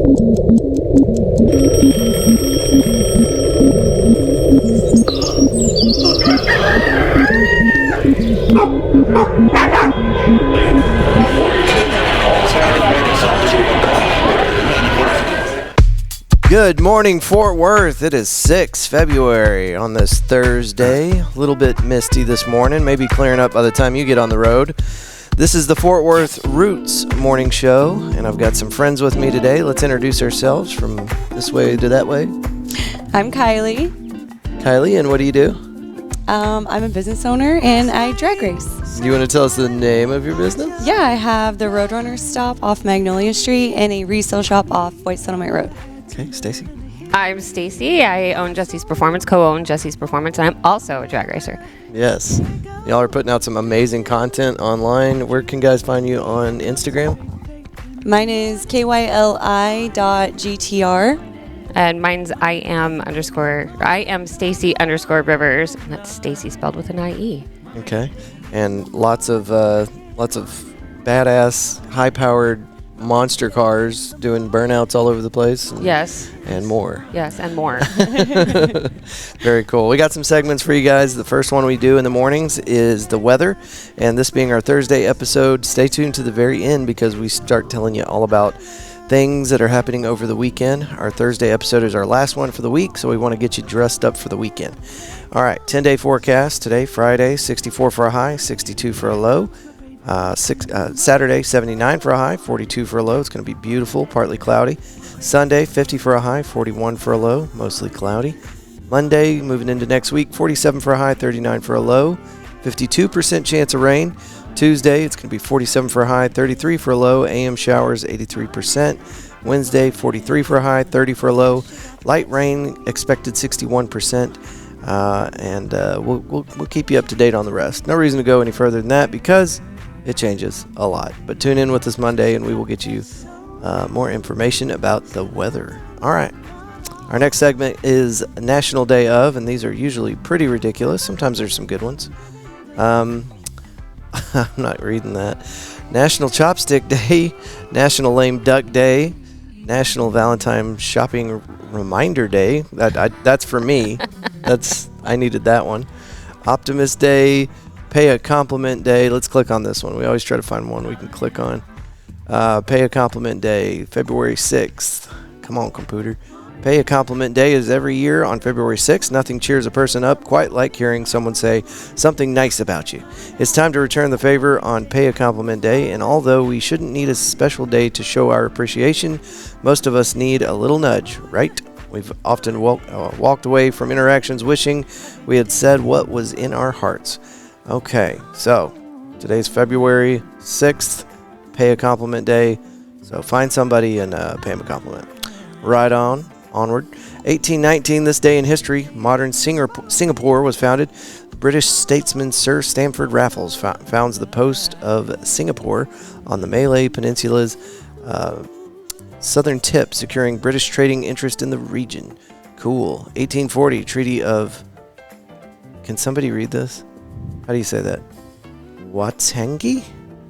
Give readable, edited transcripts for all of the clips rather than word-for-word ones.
Good morning, Fort Worth. It is 6 February on this Thursday. A little bit misty this morning, maybe clearing up by the time you get on the road. This is the Fort Worth Roots Morning Show, and I've got some friends with me today. Let's introduce ourselves from this way to that way. I'm Kyli. Kyli, and what do you do? I'm a business owner, and I drag race. Do you want to tell us the name of your business? Yeah, I have the Roadrunner stop off Magnolia Street and a resale shop off White Settlement Road. Okay, Stacie. I'm Stacie. I own Jesse's Performance, co-own Jesse's Performance, and I'm also a drag racer. Yes. Y'all are putting out some amazing content online. Where can guys find you on Instagram? Mine is kyli.gtr. And mine's I am Stacie_Rivers. And that's Stacie spelled with an IE. Okay. And lots of badass, high-powered monster cars doing burnouts all over the place. Yes. And more. Yes, and more. Very cool. We got some segments for you guys. The first one we do in the mornings is the weather. And this being our Thursday episode, stay tuned to the very end because we start telling you all about things that are happening over the weekend. Our Thursday episode is our last one for the week, so we want to get you dressed up for the weekend. All right, 10-day forecast today, Friday, 64 for a high, 62 for a low. Saturday, 79 for a high, 42 for a low. It's going to be beautiful, partly cloudy. Sunday, 50 for a high, 41 for a low, mostly cloudy. Monday, moving into next week, 47 for a high, 39 for a low, 52% chance of rain. Tuesday, it's going to be 47 for a high, 33 for a low, AM showers, 83%. Wednesday, 43 for a high, 30 for a low, light rain expected 61%. And we'll keep you up to date on the rest. No reason to go any further than that because it changes a lot. But tune in with us Monday and we will get you more information about the weather. All right. Our next segment is National Day of, and these are usually pretty ridiculous. Sometimes there's some good ones. I'm not reading that. National Chopstick Day, National Lame Duck Day, National Valentine Shopping Reminder Day. That's for me. I needed that one. Optimist Day, Pay a Compliment Day. Let's click on this one. We always try to find one we can click on. Pay a Compliment Day, February 6th. Come on, computer. Pay a Compliment Day is every year on February 6th. Nothing cheers a person up quite like hearing someone say something nice about you. It's time to return the favor on Pay a Compliment Day, and although we shouldn't need a special day to show our appreciation, most of us need a little nudge, right? We've often walked away from interactions wishing we had said what was in our hearts. Okay, so today's February 6th, Pay a Compliment Day. So find somebody and pay them a compliment. Right on, onward. 1819, this day in history, modern Singapore was founded. British statesman Sir Stamford Raffles founds the post of Singapore on the Malay Peninsula's southern tip, securing British trading interest in the region. Cool. 1840, Treaty of... Can somebody read this? How do you say that? Waitangi?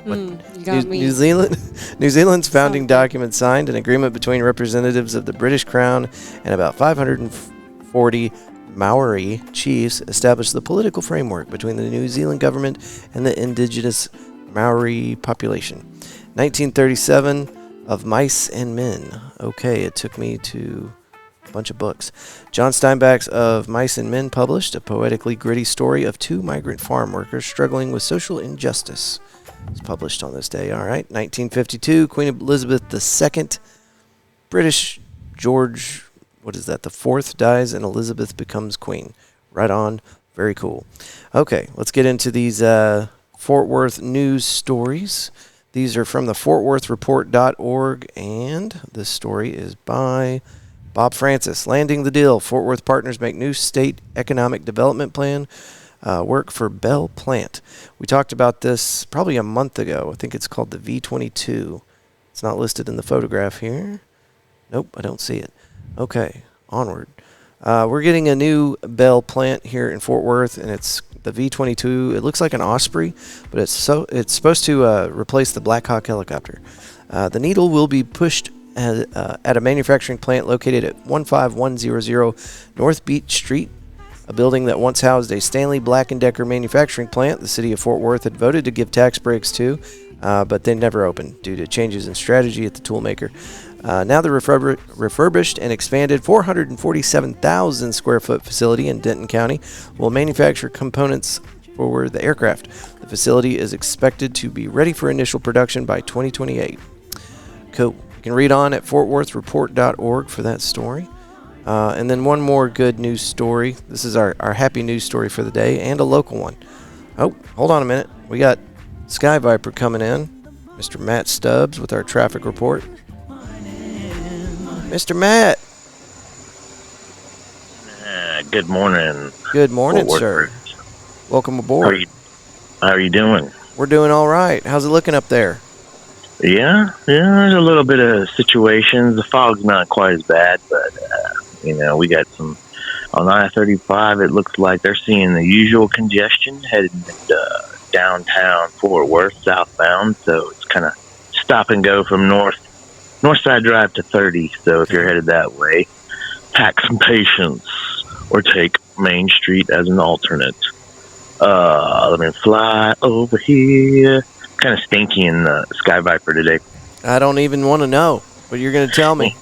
You got me. New Zealand's founding document signed, an agreement between representatives of the British Crown and about 540 Maori chiefs established the political framework between the New Zealand government and the indigenous Maori population. 1937, Of Mice and Men. Okay, it took me to a bunch of books. John Steinbeck's Of Mice and Men published a poetically gritty story of two migrant farm workers struggling with social injustice. It's published on this day. All right, 1952, Queen Elizabeth II, British George, the fourth dies and Elizabeth becomes queen. Right on. Very cool. Okay, let's get into these Fort Worth news stories. These are from the fortworthreport.org, and this story is by Bob Francis. Landing the deal. Fort Worth partners make new state economic development plan work for Bell Plant. We talked about this probably a month ago. I think it's called the V22. It's not listed in the photograph here. Nope, I don't see it. Okay, onward. We're getting a new Bell Plant here in Fort Worth, and it's the V22. It looks like an Osprey, but it's supposed to replace the Black Hawk helicopter. The needle will be pushed at a manufacturing plant located at 15100 North Beach Street, a building that once housed a Stanley Black & Decker manufacturing plant. The city of Fort Worth had voted to give tax breaks to, but they never opened due to changes in strategy at the toolmaker. Now the refurbished and expanded 447,000 square foot facility in Denton County will manufacture components for the aircraft. The facility is expected to be ready for initial production by 2028. Cool. You can read on at fortworthreport.org for that story. And then one more good news story. This is our happy news story for the day, and a local one. Oh, hold on a minute. We got Sky Viper coming in. Mr. Matt Stubbs with our traffic report. Mr. Matt. Good morning. Good morning, sir. Welcome aboard. How are you doing? We're doing all right. How's it looking up there? Yeah, there's a little bit of situations. The fog's not quite as bad, but, we got some, on I-35, it looks like they're seeing the usual congestion heading downtown Fort Worth, southbound, so it's kind of stop and go from North Side Drive to 30, so if you're headed that way, pack some patience or take Main Street as an alternate. Let me fly over here. Kind of stinky in the Sky Viper today. I don't even want to know, but you're going to tell me.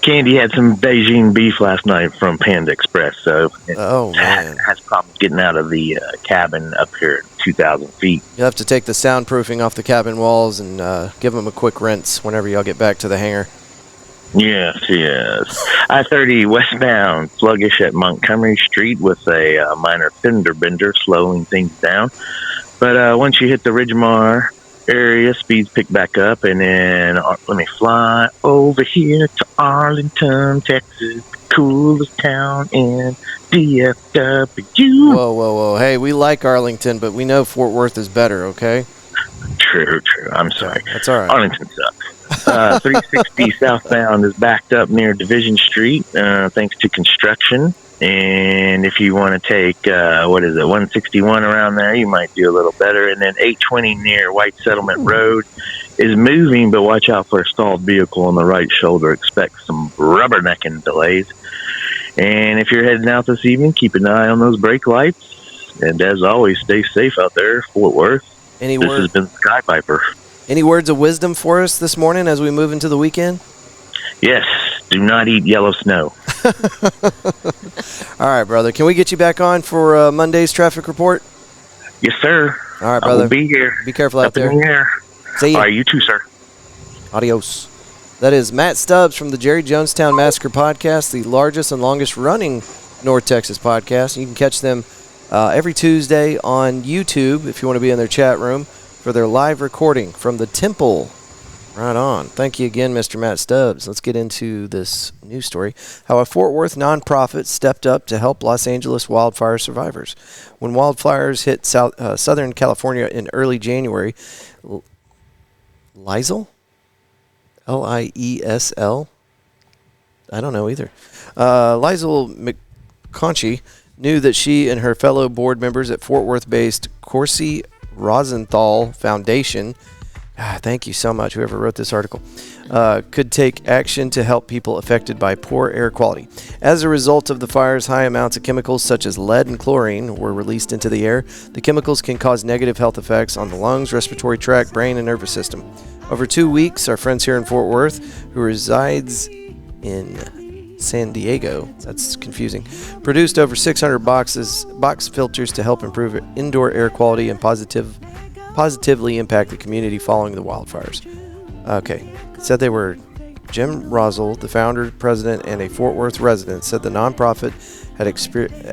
Candy had some Beijing beef last night from Panda Express, so man, has problems getting out of the cabin up here at 2,000 feet. You'll have to take the soundproofing off the cabin walls and give them a quick rinse whenever y'all get back to the hangar. Yes. I-30 westbound, sluggish at Montgomery Street with a minor fender bender slowing things down. But once you hit the Ridgemar area, speeds pick back up, and then let me fly over here to Arlington, Texas, the coolest town in DFW. Whoa. Hey, we like Arlington, but we know Fort Worth is better, okay? True. I'm sorry. That's all right. Arlington sucks. 360 southbound is backed up near Division Street, thanks to construction. And if you want to take, 161 around there, you might do a little better. And then 820 near White Settlement Road is moving, but watch out for a stalled vehicle on the right shoulder. Expect some rubbernecking delays. And if you're heading out this evening, keep an eye on those brake lights. And as always, stay safe out there, Fort Worth. This has been Sky Viper. Any words of wisdom for us this morning as we move into the weekend? Yes, do not eat yellow snow. All right, brother. Can we get you back on for Monday's traffic report? Yes, sir. All right, brother. I will be here. Be careful out there. See you. All right, you too, sir. Adios. That is Matt Stubbs from the Jerry Jonestown Massacre podcast, the largest and longest running North Texas podcast. You can catch them every Tuesday on YouTube if you want to be in their chat room for their live recording from the Temple. Right on. Thank you again, Mr. Matt Stubbs. Let's get into this news story. How a Fort Worth nonprofit stepped up to help Los Angeles wildfire survivors. When wildfires hit Southern California in early January, Liesl? Liesl? I don't know either. Liesl McConchie knew that she and her fellow board members at Fort Worth-based Corsi Rosenthal Foundation, thank you so much, whoever wrote this article, could take action to help people affected by poor air quality. As a result of the fires, high amounts of chemicals such as lead and chlorine were released into the air. The chemicals can cause negative health effects on the lungs, respiratory tract, brain, and nervous system. Over 2 weeks, our friends here in Fort Worth, who resides in San Diego, that's confusing, produced over 600 box filters to help improve indoor air quality and positively impact the community following the wildfires. Okay, it said they were Jim Rosell, the founder, president, and a Fort Worth resident, said the nonprofit had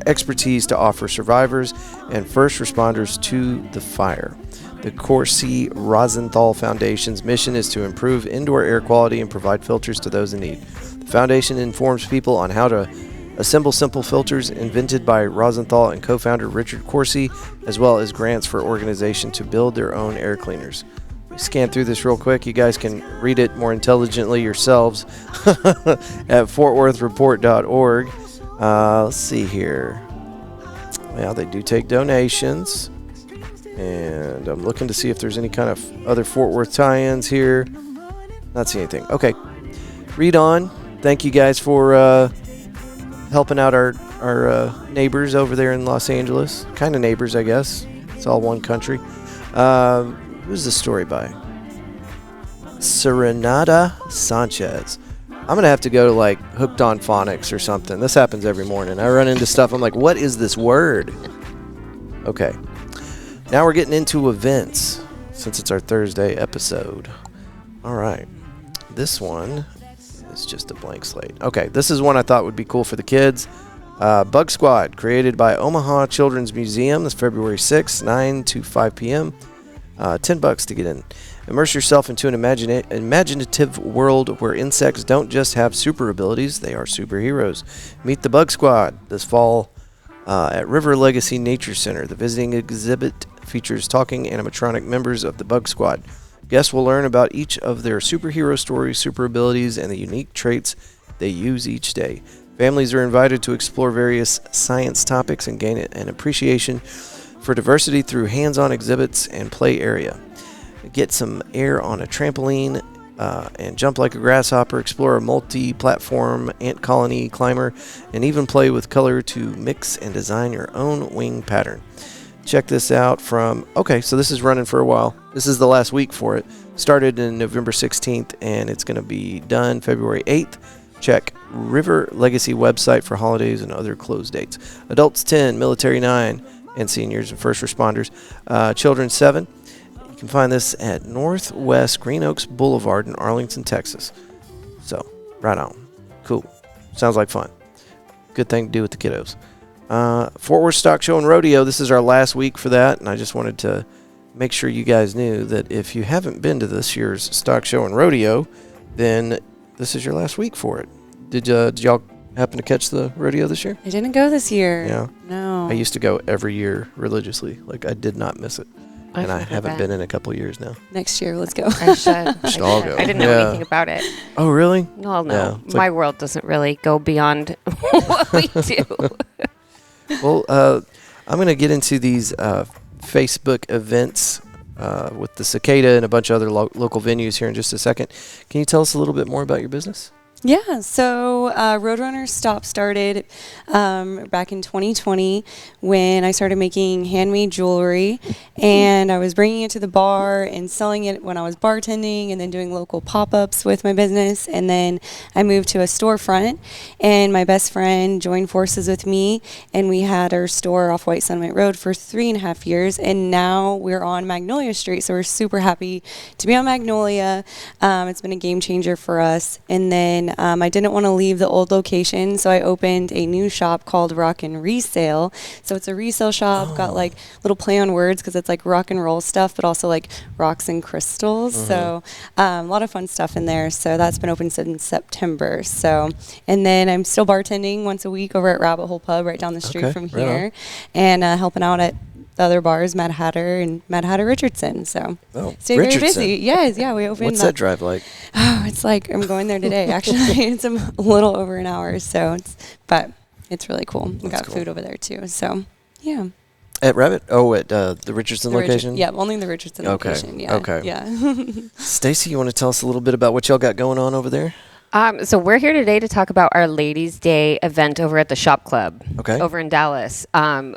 expertise to offer survivors and first responders to the fire. The Corsi Rosenthal Foundation's mission is to improve indoor air quality and provide filters to those in need. The foundation informs people on how to assemble simple filters invented by Rosenthal and co-founder Richard Corsi, as well as grants for organizations to build their own air cleaners. We scan through this real quick. You guys can read it more intelligently yourselves at fortworthreport.org. Let's see here. Well, they do take donations. And I'm looking to see if there's any kind of other Fort Worth tie-ins here. Not seeing anything. Okay. Read on. Thank you guys for helping out our neighbors over there in Los Angeles. Kind of neighbors, I guess. It's all one country. Who's the story by? Serenata Sanchez. I'm going to have to go to like Hooked on Phonics or something. This happens every morning. I run into stuff. I'm like, what is this word? Okay. Now we're getting into events since it's our Thursday episode. All right. This one is just a blank slate. Okay. This is one I thought would be cool for the kids. Bug Squad, created by Omaha Children's Museum. This February 6th, 9 to 5 p.m. $10 to get in. Immerse yourself into an imaginative world where insects don't just have super abilities, they are superheroes. Meet the Bug Squad this fall at River Legacy Nature Center. The visiting exhibit features talking animatronic members of the Bug Squad. Guests will learn about each of their superhero stories, super abilities, and the unique traits they use each day. Families are invited to explore various science topics and gain an appreciation for diversity through hands-on exhibits and play area. Get some air on a trampoline and jump like a grasshopper, explore a multi-platform ant colony climber, and even play with color to mix and design your own wing pattern. Check this out from, okay, so this is running for a while. This is the last week for it. Started in November 16th, and it's going to be done February 8th. Check River Legacy website for holidays and other close dates. Adults 10, military 9, and seniors and first responders. Children 7. You can find this at Northwest Green Oaks Boulevard in Arlington, Texas. So, right on. Cool. Sounds like fun. Good thing to do with the kiddos. Fort Worth Stock Show and Rodeo. This is our last week for that, and I just wanted to make sure you guys knew that if you haven't been to this year's Stock Show and Rodeo, then this is your last week for it. Did y'all happen to catch the rodeo this year? I didn't go this year. Yeah. No. I used to go every year religiously. Like, I did not miss it. And I haven't been in a couple years now. Next year, let's go. I should. Should all go. I didn't know anything about it. Oh, really? Well, no. Yeah, My world doesn't really go beyond what we do. Well, I'm going to get into these Facebook events with the Cicada and a bunch of other local venues here in just a second. Can you tell us a little bit more about your business? Yeah, so Roadrunner Stop started back in 2020 when I started making handmade jewelry, and I was bringing it to the bar and selling it when I was bartending and then doing local pop-ups with my business. And then I moved to a storefront, and my best friend joined forces with me, and we had our store off White Sunlight Road for 3.5 years, and now we're on Magnolia Street, so we're super happy to be on Magnolia. It's been a game changer for us. And then I didn't want to leave the old location, so I opened a new shop called Rock and Resale. So it's a resale shop, got like little play on words because it's like rock and roll stuff, but also like rocks and crystals. So a lot of fun stuff in there. So that's been open since September. So, and then I'm still bartending once a week over at Rabbit Hole Pub right down the street from here, and helping out at the other bars, Mad Hatter and Mad Hatter Richardson. So stay very busy. Yes, yeah, we opened. What's that drive like? Oh, it's like I'm going there today. Actually, it's a little over an hour. So, but it's really cool. We got food over there too. So, yeah. At Rabbit? Oh, at the Richardson location? Yeah, only the Richardson location. Yeah. Okay. Yeah. Stacie, you want to tell us a little bit about what y'all got going on over there? So we're here today to talk about our Ladies' Day event over at the Shop Club over in Dallas.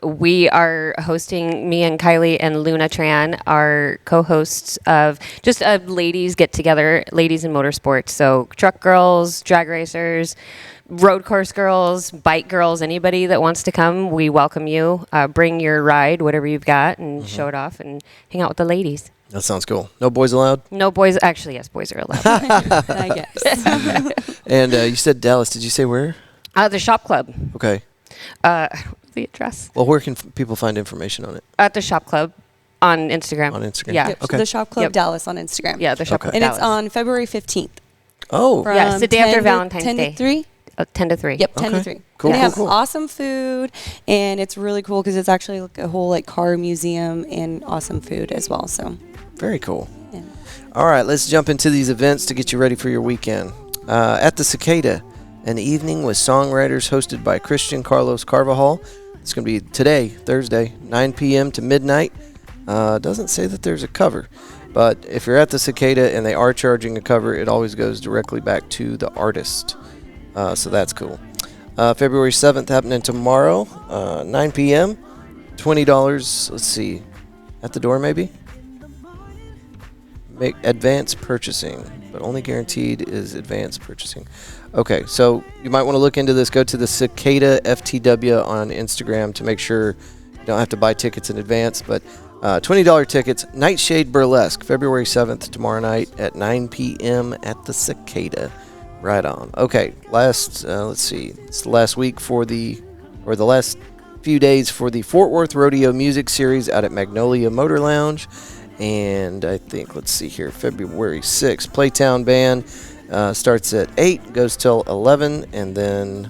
We are hosting, me and Kyli and Luna Tran are co-hosts of just a ladies get-together, ladies in motorsports. So truck girls, drag racers, road course girls, bike girls, anybody that wants to come, we welcome you. Bring your ride, whatever you've got, and show it off and hang out with the ladies. That sounds cool. No boys allowed? No boys. Actually, yes, boys are allowed. I guess. And you said Dallas. Did you say where? The Shop Club. Okay. The address. Well, where can people find information on it? At the Shop Club on Instagram. On Instagram? Yeah. Yep, Okay. The Shop Club Dallas on Instagram. Yeah, the Shop Club And Dallas. it's on February 15th. Oh. Yeah, it's the day after Valentine's 10 Day. to 3? 10 to 3. Yep, 10 to 3. Cool, and they have cool. awesome food, and it's really cool because it's actually like a whole like car museum and awesome food as well. So Very cool. yeah. All right, let's jump into these events to get you ready for your weekend. At the Cicada, an evening with songwriters hosted by Christian Carlos Carvajal. It's going to be today, Thursday, 9 p.m. to midnight. Doesn't say that there's a cover. But if you're at the Cicada and they are charging a cover, it always goes directly back to the artist. So that's cool. February 7th happening tomorrow, 9 p.m. $20. Let's see. At the door, maybe? Make advanced purchasing, but only guaranteed is advanced purchasing. Okay, so you might want to look into this. Go to the Cicada FTW on Instagram to make sure you don't have to buy tickets in advance. But $20 tickets, Nightshade Burlesque, February 7th, tomorrow night at 9 p.m. at the Cicada. Right on. Okay, let's see. It's the last week the last few days for the Fort Worth Rodeo Music Series out at Magnolia Motor Lounge. And I think, let's see here, February 6th, Playtown Band starts at 8, goes till 11. And then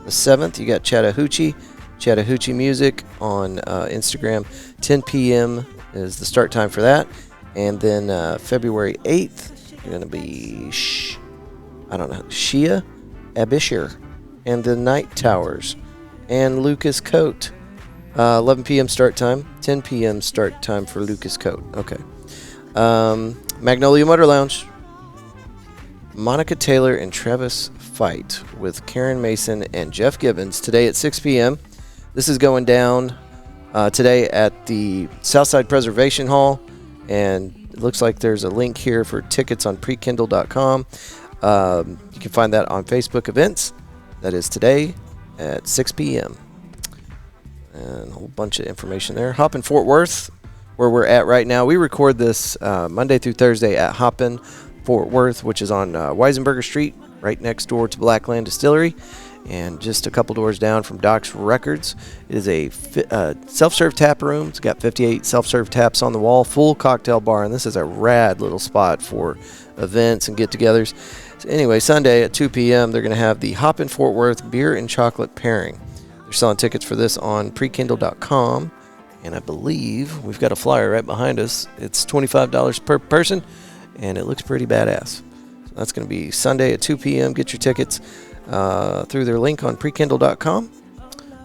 the 7th, you got Chattahoochee Music on Instagram. 10 p.m. is the start time for that. And then February 8th, you're going to be, Shia Abishir and the Night Towers and Lucas Coat. 11 p.m. start time, 10 p.m. start time for Lucas Coat. Okay. Magnolia Motor Lounge. Monica Taylor and Travis fight with Karen Mason and Jeff Gibbons today at 6 p.m. This is going down today at the Southside Preservation Hall, and it looks like there's a link here for tickets on prekindle.com. You can find that on Facebook events. That is today at 6 p.m. And a whole bunch of information there. Hoppin Fort Worth, where we're at right now. We record this Monday through Thursday at Hoppin Fort Worth, which is on Weisenberger Street, right next door to Blackland Distillery, and just a couple doors down from Doc's Records. It is a self-serve tap room. It's got 58 self-serve taps on the wall, full cocktail bar, and this is a rad little spot for events and get-togethers. So anyway, Sunday at 2 p.m., they're going to have the Hoppin Fort Worth Beer and Chocolate Pairing. They're selling tickets for this on prekindle.com, and I believe we've got a flyer right behind us. It's $25 per person, and it looks pretty badass. So that's going to be Sunday at 2 p.m. Get your tickets through their link on prekindle.com.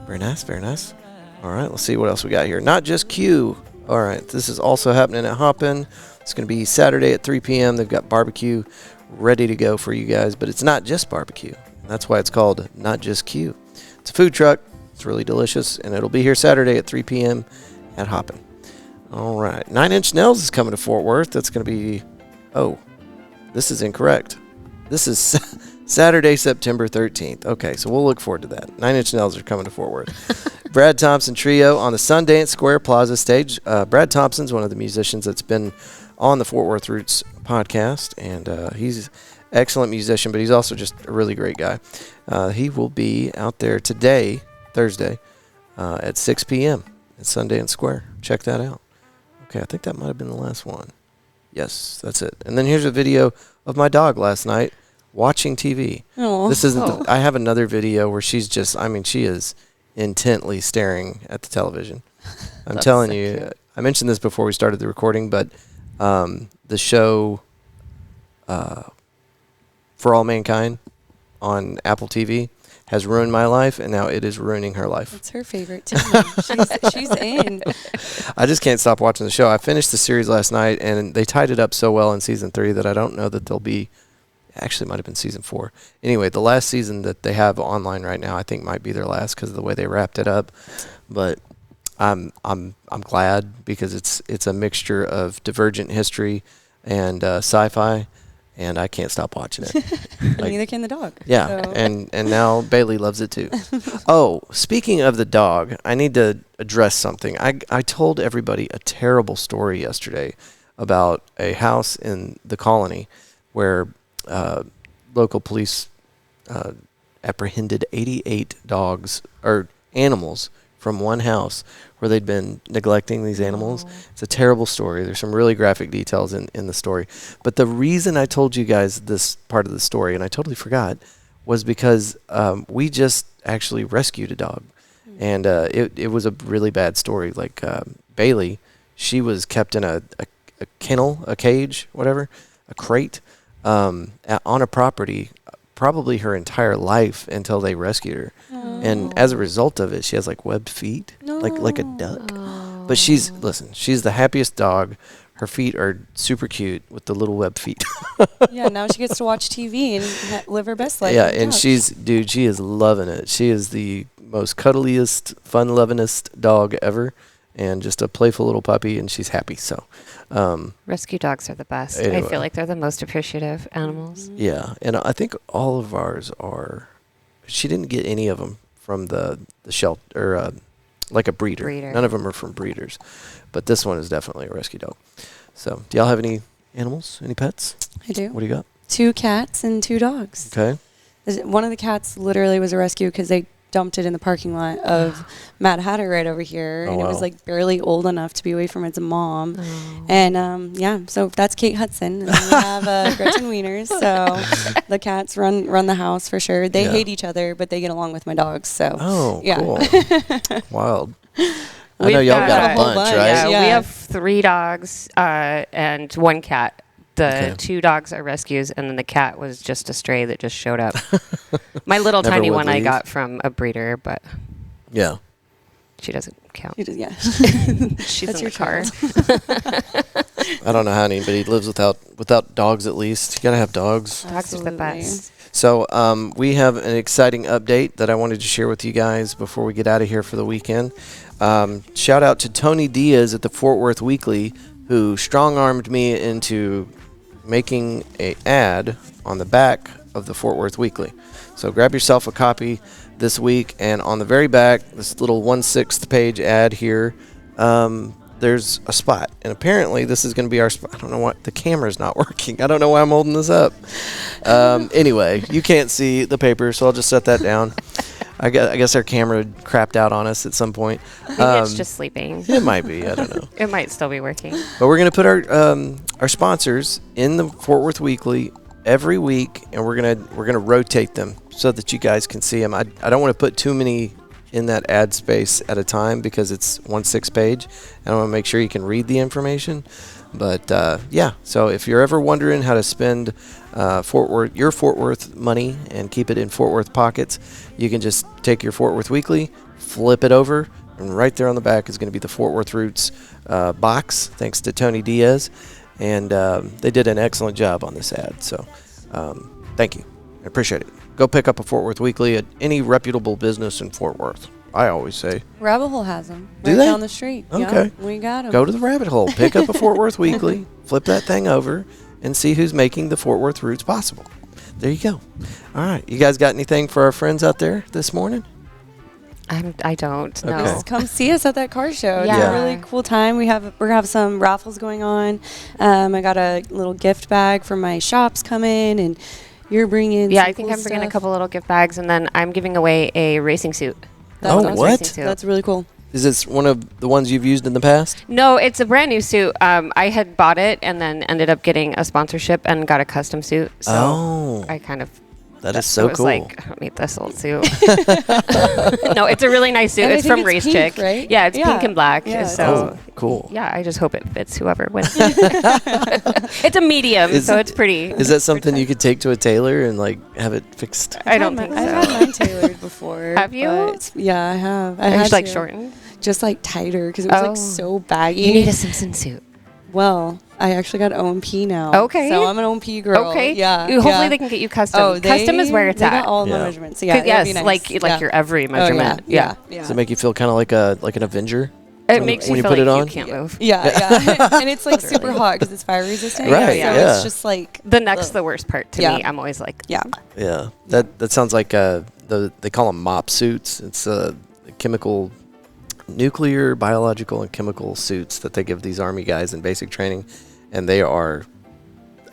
Very nice, very nice. All right, let's see what else we got here. Not Just Q. All right, this is also happening at Hoppin. It's going to be Saturday at 3 p.m. They've got barbecue ready to go for you guys, but it's not just barbecue. That's why it's called Not Just Q. It's a food truck. It's really delicious, and it'll be here Saturday at 3 p.m. at Hoppin. All right, 9 Inch Nails is coming to Fort Worth. That's going to be, this is incorrect. This is Saturday, September 13th. Okay, so we'll look forward to that. 9 Inch Nails are coming to Fort Worth. Brad Thompson Trio on the Sundance Square Plaza stage. Brad Thompson's one of the musicians that's been on the Fort Worth Roots podcast, and he's an excellent musician, but he's also just a really great guy. He will be out there today, Thursday, at 6 p.m. at Sundance Square. Check that out. Okay, I think that might have been the last one. Yes, that's it. And then here's a video of my dog last night watching TV. Aww. This isn't. I have another video where she's just. she is intently staring at the television. I'm telling you. Cute. I mentioned this before we started the recording, but the show For All Mankind on Apple TV has ruined my life, and now it is ruining her life. It's her favorite too. she's in. I just can't stop watching the show. I finished the series last night, and they tied it up so well in season 3 that I don't know that they'll be. Actually, it might have been season 4. Anyway, the last season that they have online right now, I think might be their last because of the way they wrapped it up. But I'm glad because it's a mixture of Divergent history and sci-fi. And I can't stop watching it. Neither can the dog. Yeah, so. and now Bailey loves it too. Oh, speaking of the dog, I need to address something. I told everybody a terrible story yesterday about a house in the colony where local police apprehended 88 dogs or animals from one house where they'd been neglecting these animals. Oh. It's a terrible story. There's some really graphic details in the story. But the reason I told you guys this part of the story, and I totally forgot, was because we just actually rescued a dog. Mm-hmm. And it was a really bad story. Like Bailey, she was kept in a kennel, a cage, whatever, a crate, on a property probably her entire life until they rescued her. Oh. And as a result of it, she has like webbed feet, like a duck. Oh. But she's the happiest dog. Her feet are super cute with the little web feet. Yeah, now she gets to watch TV and live her best life. Yeah, on the and couch. she is loving it. She is the most cuddliest, fun-lovingest dog ever, and just a playful little puppy, and she's happy. So, Rescue dogs are the best. Anyway. I feel like they're the most appreciative animals. yeah, and I think all of ours are. She didn't get any of them from the shelter or like a breeder. None of them are from breeders, but this one is definitely a rescue dog. So, do y'all have any animals? Any pets? I do. What do you got? 2 cats and 2 dogs. Okay. One of the cats literally was a rescue because they dumped it in the parking lot of Mad Hatter right over here. Oh, and it was wow. like barely old enough to be away from its mom. Oh. And yeah, so that's Kate Hudson. And then we have Gretchen Wieners. So the cats run the house for sure. They Yeah. hate each other, but they get along with my dogs. So Oh, yeah. cool. Wild. I know We've y'all got a whole bunch, bunch. right? Yeah, Yeah. we have 3 dogs and 1 cat. The Okay. 2 dogs are rescues, and then the cat was just a stray that just showed up. My little Never tiny would one I leave. got from a breeder, but Yeah. she doesn't count. Yeah. She's That's in your the car. I don't know how anybody lives without dogs. At least you gotta have dogs. Dogs are the Absolutely. best. So we have an exciting update that I wanted to share with you guys before we get out of here for the weekend. Shout out to Tony Diaz at the Fort Worth Weekly, who strong-armed me into making an ad on the back of the Fort Worth Weekly. So grab yourself a copy this week, and on the very back, this little 1/6 page ad here, there's a spot. And apparently this is going to be our spot. I don't know why the camera's not working. I don't know why I'm holding this up. Anyway, you can't see the paper, so I'll just set that down. I guess our camera crapped out on us at some point. Maybe it's just sleeping. It might be. I don't know. It might still be working. But we're going to put our sponsors in the Fort Worth Weekly every week, and we're gonna rotate them so that you guys can see them. I don't want to put too many in that ad space at a time because it's 1/6 page. I want to make sure you can read the information. But yeah, so if you're ever wondering how to spend your Fort Worth money and keep it in Fort Worth pockets, you can just take your Fort Worth Weekly, flip it over, and right there on the back is going to be the Fort Worth Roots box, thanks to Tony Diaz. And they did an excellent job on this ad. So thank you. I appreciate it. Go pick up a Fort Worth Weekly at any reputable business in Fort Worth. I always say. Rabbit Hole has them. Do right they? down the street. Okay. Yeah, we got them. Go to the rabbit hole, pick up a Fort Worth Weekly, flip that thing over, and see who's making the Fort Worth Roots possible. There you go. All right. You guys got anything for our friends out there this morning? I don't know. Okay. Just come see us at that car show. It's Yeah. a really cool time. We're gonna have some raffles going on. I got a little gift bag for my shops coming, and you're bringing. Yeah, some I think cool I'm bringing a stuff. couple little gift bags, and then I'm giving away a racing suit. That's Oh, awesome. what? Racing suit. That's really cool. Is this one of the ones you've used in the past? No, it's a brand new suit. I had bought it and then ended up getting a sponsorship and got a custom suit. So Oh, I kind of that is I so was cool. like, I don't need this old suit. No, it's a really nice suit. And I It's think from it's Race pink, Chick. right? Yeah, it's Yeah. pink and black. Yeah, So Oh, cool. yeah, I just hope it fits whoever wins. It's a medium, Is so it- it's pretty. Is that something you could take to a tailor and like have it fixed? I don't think I've so. had mine tailored before. Have you? but yeah, I have. I Are had you like to. shortened? Just like tighter because it was Oh. like so baggy. You need a Simpson suit. Well, I actually got OMP now. Okay. So I'm an OMP girl. Okay. Yeah. Hopefully yeah. they can get you custom. Oh, Custom is where it's they at. got all Yeah. the measurements. So yeah, yes, it'd be nice. like Yeah. your every Oh, measurement. yeah. Yeah. Does it make you feel kind of like an Avenger? It makes when you you feel put like it on? you can't move. Yeah. And it's like super hot because it's fire resistant. Right, So yeah. it's just like The neck's the worst part to Yeah. me. I'm always like, yeah. Yeah, that sounds like they call them MOP suits. It's chemical, nuclear, biological, and chemical suits that they give these Army guys in basic training, and they are.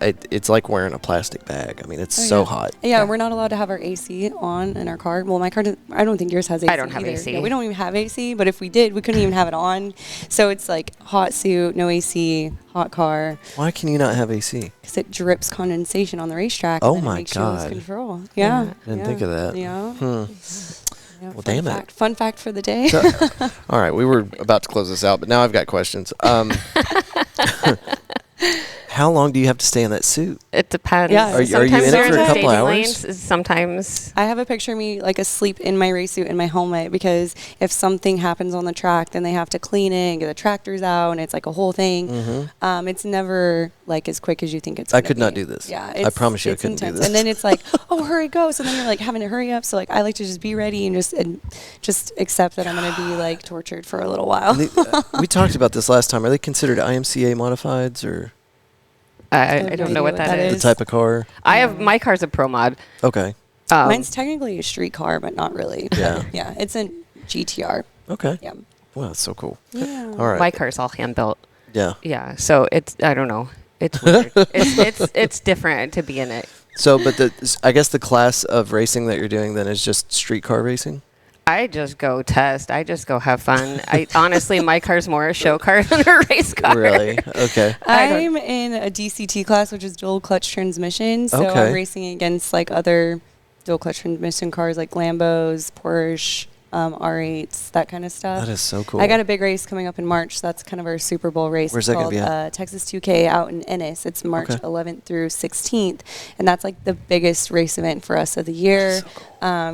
It's like wearing a plastic bag. I mean, it's so hot. Yeah, we're not allowed to have our AC on in our car. Well, my car, I don't think yours has AC. I don't have either. AC. Yeah, we don't even have AC, but if we did, we couldn't even have it on. So it's like hot suit, no AC, hot car, Why can you not have AC? because it drips condensation on the racetrack. Oh and then my it makes you lose God. control. Yeah. I didn't think of that. Yeah. Yeah, Well, fun damn it. fact. Fun fact for the day. So, all right, we were about to close this out, but now I've got questions. how long do you have to stay in that suit? It depends. Yeah. Are you in it for a couple hours? Lanes, sometimes. I have a picture of me like asleep in my race suit and my helmet, because if something happens on the track, then they have to clean it and get the tractors out, and it's like a whole thing. Mm-hmm. It's never like as quick as you think it's I gonna could be. not do this. Yeah, I promise you I it's couldn't intense. do this. And then it's like, oh, hurry, go. So then you're like having to hurry up. So like I like to just be ready and just accept that I'm going to be like tortured for a little while. We talked about this last time. Are they considered IMCA modifieds or? I don't know what that is. The type of car? My car's a Pro Mod. Okay. Mine's technically a street car, but not really. Yeah. Yeah, it's a GTR. Okay. Yeah. Wow, that's so cool. Yeah. All right. My car's all hand built. Yeah. Yeah. So I don't know. It's weird. it's different to be in it. So, but I guess the class of racing that you're doing then is just street car racing? I just go test. I just go have fun. Honestly, my car's more a show car than a race car. Really? Okay. I'm in a DCT class, which is dual clutch transmission. So Okay. I'm racing against like other dual clutch transmission cars like Lambos, Porsche, R8s, that kind of stuff. That is so cool. I got a big race coming up in March. So that's kind of our Super Bowl race. Where's that called going to be at? Texas 2K out in Ennis. It's March Okay. 11th through 16th. And that's like the biggest race event for us of the year. So cool.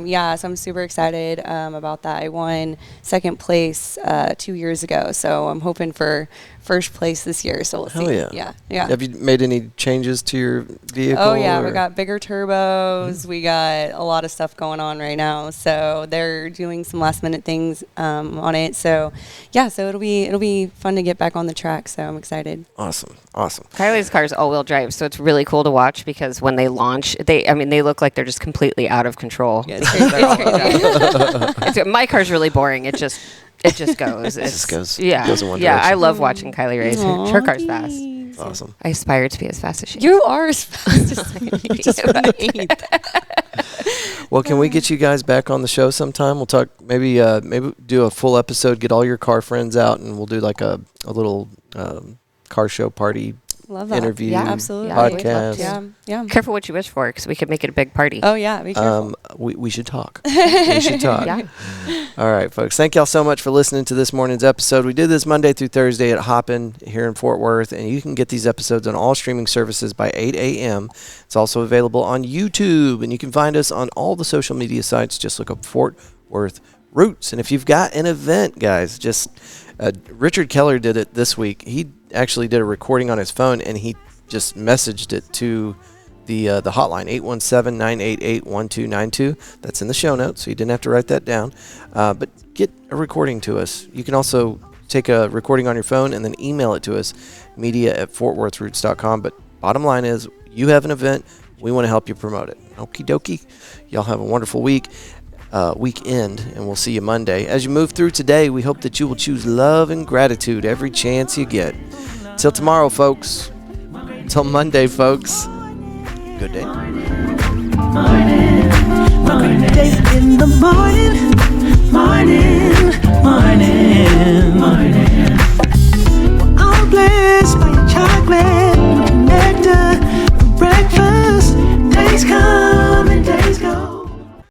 Yeah, so I'm super excited about that. I won second place 2 years ago. So I'm hoping for first place this year. So we'll Hell see. yeah. Yeah. Have you made any changes to your vehicle? Oh, yeah. or- We got bigger turbos. We got a lot of stuff going on right now. So they're doing some last minute things on it. So, yeah, so it'll be fun to get back on the track. So I'm excited. Awesome. Kyli's car is all-wheel drive, so it's really cool to watch because when they launch, they look like they're just completely out of control. Yeah, it's crazy. My car's really boring. It just goes. It just goes. Yeah. Goes in one Yeah, I direction. love watching Kyli race. Her car's fast. Thanks. Awesome. I aspire to be as fast as she is. You are as fast as I am. You just won the eighth. Well, can we get you guys back on the show sometime? We'll talk, maybe do a full episode, get all your car friends out, and we'll do like a little car show party Love that. interview, Yeah, absolutely. podcast. Yeah. Careful what you wish for, because we could make it a big party. Oh, yeah. Be careful. We should talk. We should talk. Yeah. All right, folks. Thank y'all so much for listening to this morning's episode. We do this Monday through Thursday at Hoppin here in Fort Worth, and you can get these episodes on all streaming services by 8 a.m. It's also available on YouTube, and you can find us on all the social media sites. Just look up Fort Worth Roots. And if you've got an event, guys, just Richard Keller did it this week. He actually did a recording on his phone, and he just messaged it to the hotline, 817-988-1292. That's in the show notes, so you didn't have to write that down. But get a recording to us. You can also take a recording on your phone and then email it to us, media@fortworthroots.com. But bottom line is, you have an event, we want to help you promote it. Okie dokie. Y'all have a wonderful weekend, and we'll see you Monday. As you move through today, we hope that you will choose love and gratitude every chance you get. Till tomorrow, folks. Till Monday, folks. Good day. Morning. In the morning.